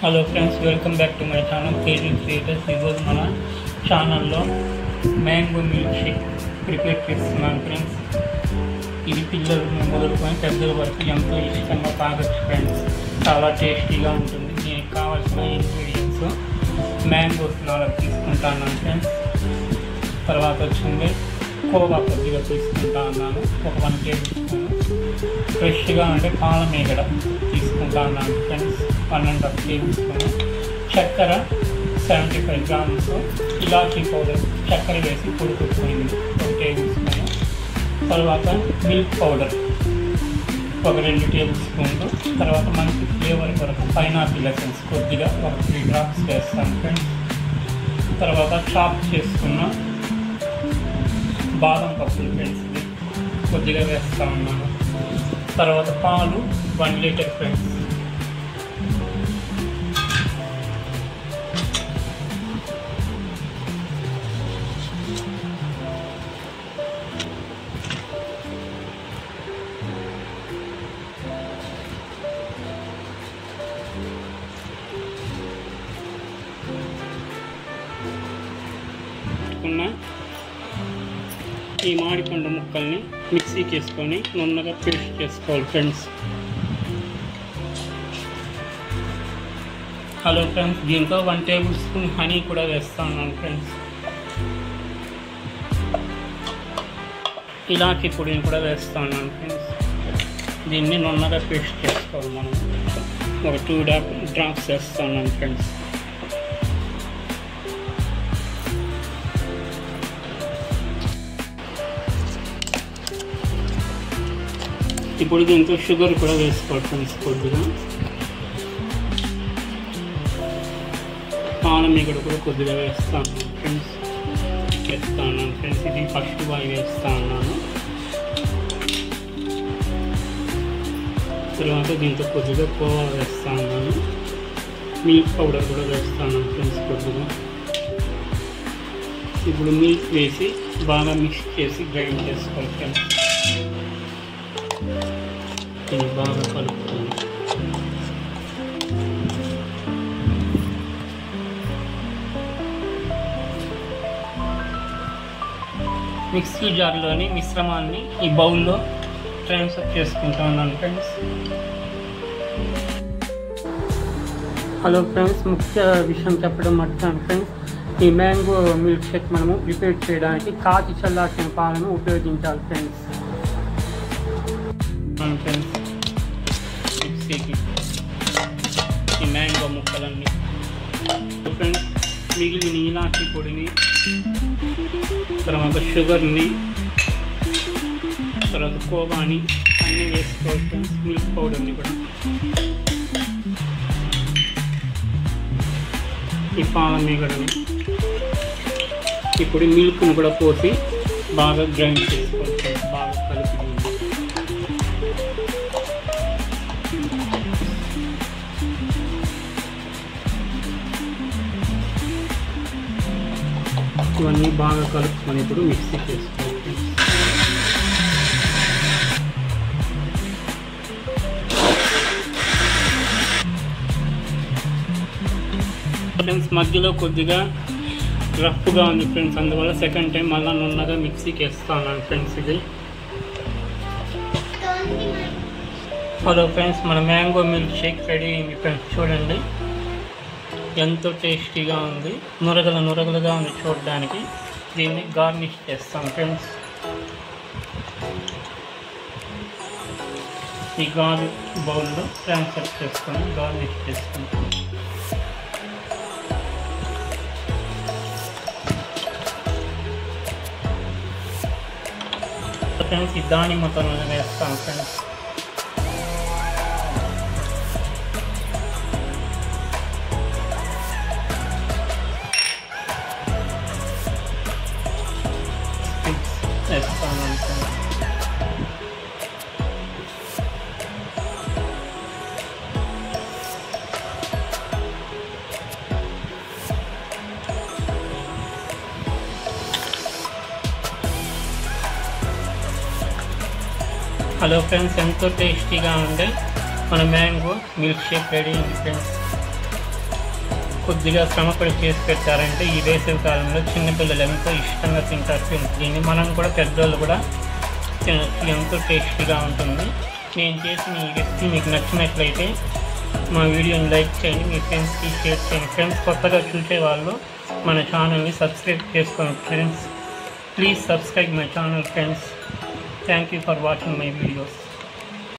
Hello friends, welcome back to my channel KG creators. ఈరోజు మన ఛానల్లో మ్యాంగో మిల్క్ షేక్ ప్రిపేర్ చేస్తున్నాను friends. ఇది పిల్లలు మొదలుకొని పెద్దల వరకు ఎంతో ఇష్టంగా తాగొచ్చు ఫ్రెండ్స్. చాలా టేస్టీగా ఉంటుంది. దీనికి కావాల్సిన ఇంగ్రీడియంట్స్ మ్యాంగోస్ 4 తీసుకుంటాను ఫ్రెండ్స్. తర్వాత వచ్చింది కోవా కొద్దిగా తీసుకుంటా ఉన్నాను, ఒక 1 టేబుల్ స్పూన్. ఫ్రెష్గా అంటే పాల మీగడ తీసుకుంటా ఉన్నాను ఫ్రెండ్స్, 1.5 టేబుల్ స్పూన్. చక్కెర 75 గ్రామ్స్. ఇలాచీ పౌడర్ చక్కెర వేసి పొడి కొట్టుకుంది 1 టేబుల్ స్పూన్. తర్వాత మిల్క్ పౌడర్ ఒక 2 టేబుల్ స్పూన్లు. తర్వాత మనకి ఫ్లేవర్ కొరకు పైనాపిల్ ఎసెన్స్ కొద్దిగా ఒక 3 డ్రాప్స్ వేస్తాను ఫ్రెండ్స్. తర్వాత చాప్ చేసుకున్న బాదం పప్పులు ఫ్రెండ్స్ కొద్దిగా వేస్తూ ఉన్నాను. తర్వాత పాలు 1 లీటర్ ఫ్రెండ్స్. ఈ మామిడిపండు ముక్కల్ని మిక్సీకి వేసుకొని నున్నగా పేస్ట్ చేసుకోవాలి ఫ్రెండ్స్. హలో ఫ్రెండ్స్, దీంట్లో 1 టేబుల్ స్పూన్ హనీ కూడా వేస్తా ఉన్నాను ఫ్రెండ్స్. ఇలాచీ పొడిని కూడా వేస్తా ఉన్నాను ఫ్రెండ్స్. దీన్ని నున్నగా పేస్ట్ చేసుకోవాలి. మనం ఒక 2 డ్రాప్స్ వేస్తా ఉన్నాను ఫ్రెండ్స్. ఇప్పుడు దీంతో షుగర్ కూడా వేసుకోవాలి ఫ్రెండ్స్. కొద్దిగా పాల మీగడ కూడా కొద్దిగా వేస్తాను ఫ్రెండ్స్. ఇది ఫస్ట్ బాయ్ వేస్తా ఉన్నాను. తర్వాత దీంతో కొద్దిగా కోవా వేస్తా ఉన్నాను. మిల్క్ పౌడర్ కూడా వేస్తాను ఫ్రెండ్స్ కొద్దిగా. ఇప్పుడు మిల్క్ వేసి బాగా మిక్స్ చేసి గ్రైండ్ చేసుకోవాలి ఫ్రెండ్స్. ఇది బాగా కలుపుతుంది. మిక్సీ జార్లోని మిశ్రమాన్ని ఈ బౌల్లో ట్రాన్స్ఫర్ చేసుకుంటా ఉన్నాను ఫ్రెండ్స్. హలో ఫ్రెండ్స్, ముఖ్య విషయం చెప్పడం మర్చిపోయాను ఫ్రెండ్స్. ఈ మ్యాంగో మిల్క్ షేక్ మనము ప్రిపేర్ చేయడానికి కాచి చల్లార్చిన పాలను ఉపయోగించాలి ఫ్రెండ్స్. ఫ్రెండ్స్, మిక్సీకి ఈ మ్యాంగో ముక్కలన్నీ ఫ్రెండ్స్, మిగిలిన ఇలాచీ పొడిని, తర్వాత షుగర్ని, తర్వాత కోవాని అన్నీ వేసుకోవాలి ఫ్రెండ్స్. మిల్క్ పౌడర్ని కూడా, ఈ పాల మీగడని, ఇప్పుడు మిల్క్ని కూడా పోసి బాగా గ్రైండ్ చేసుకోవాలి ఫ్రెండ్స్. బాగా కలిపి ఇవన్నీ బాగా కలుపుకొని ఇప్పుడు మిక్సీ చేసుకోవాలి ఫ్రెండ్స్. మధ్యలో కొద్దిగా రఫ్గా ఉంది ఫ్రెండ్స్, అందువల్ల సెకండ్ టైం మళ్ళీ నున్నగా మిక్సీకి వేస్తాను ఫ్రెండ్స్. ఇది హలో ఫ్రెండ్స్, మన మ్యాంగో మిల్క్ షేక్ రెడీ అయింది ఫ్రెండ్స్. చూడండి ఎంతో టేస్టీగా ఉంది, నురగలుగా ఉంది చూడడానికి. దీన్ని గార్నిష్ చేస్తాం ఫ్రెండ్స్. ఈ గాజు బౌల్లో ట్రాన్స్ఫర్ చేసుకొని గార్నిష్ చేసుకుంటాం. ఫ్రెండ్స్, ఈ దానిమ్మతో వేస్తాం ఫ్రెండ్స్. హలో ఫ్రెండ్స్, ఎంతో టేస్టీగా ఉండే మన మ్యాంగో మిల్క్ షేక్ రెడీ అయింది ఫ్రెండ్స్. కొద్దిగా శ్రమపడి చేసి పెట్టారంటే ఈ వేసవి కాలంలో చిన్నపిల్లలు ఎంతో ఇష్టంగా తింటారు ఫ్రెండ్స్. దీన్ని మనం కూడా పెద్దవాళ్ళు కూడా తినచ్చు, ఎంతో టేస్టీగా ఉంటుంది. నేను చేసిన ఈ రెసిపీ మీకు నచ్చినట్లయితే మా వీడియోని లైక్ చేయండి, మీ ఫ్రెండ్స్కి షేర్ చేయండి. ఫ్రెండ్స్ కొత్తగా చూసేవాళ్ళు మన ఛానల్ని సబ్స్క్రైబ్ చేసుకోండి friends. Please subscribe my channel friends. Thank you for watching my videos.